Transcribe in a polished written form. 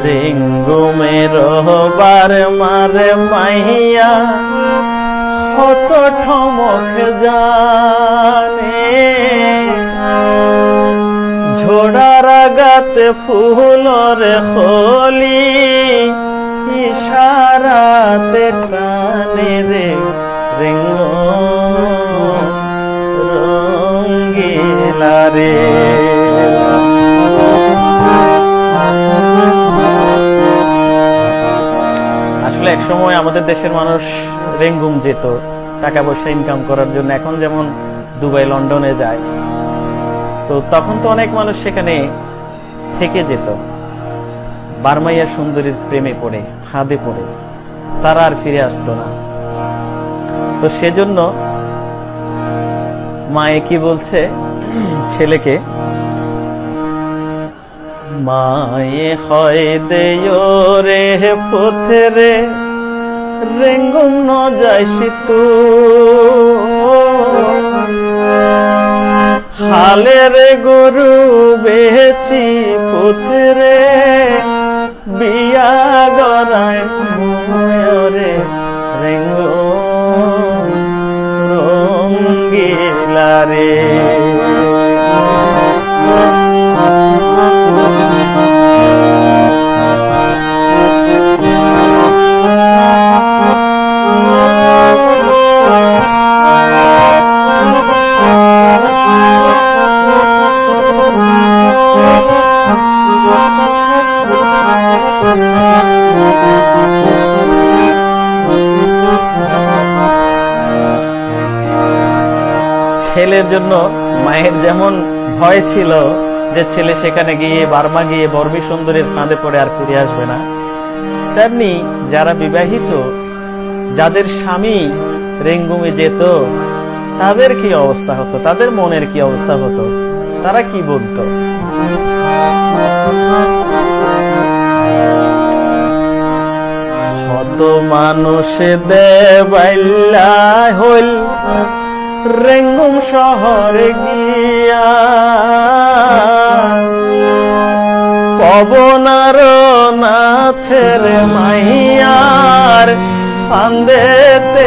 রেঙ্গুমের বার মারে মাইয়া কত ঠমক জানে ঝোড়ার আগাতে ফুলর খলি ইশারাতে টানে রে রেঙ্গু রঙ্গিলা রে। আসলে এক সময় আমাদের দেশের মানুষ রেঙ্গুম যেত টাকা পয়সা ইনকাম করার জন্য, এখন যেমন দুবাই লন্ডনে যায়, তো তখন তো অনেক মানুষ সেখানে থেকে যেত। বার্মাইয়া সুন্দরীর প্রেমে পড়ে ফাঁদে পড়ে তারা আর ফিরে আসতো না। তো সেজন্য মায়ে কি বলছে ছেলেকে, মায়ে হয় দেয় রে পথরে রেঙ্গুম ন যাইছি তু হালের গরু বেচি পুত্রে বিয়া গড়ায় রে রেঙ্গু রঙ্গিলা রে। ছেলের জন্য মায়ের যেমন ভয় ছিল যে ছেলে সেখানে গিয়ে বার্মা গিয়ে বর্মী সুন্দরীর ফাঁদে পড়ে আর ফিরে আসবে না, তেমনি যারা বিবাহিত যাদের স্বামী রেঙ্গুমে যেত তাদের কি অবস্থা হতো, তাদের মনের কি অবস্থা হতো, তারা কি বলতো। শত মানুষ দেবাইল্লা হইল রেঙ্গুম শহরে গিয়া পবনার নাচের মাইয়ার ফান্দেতে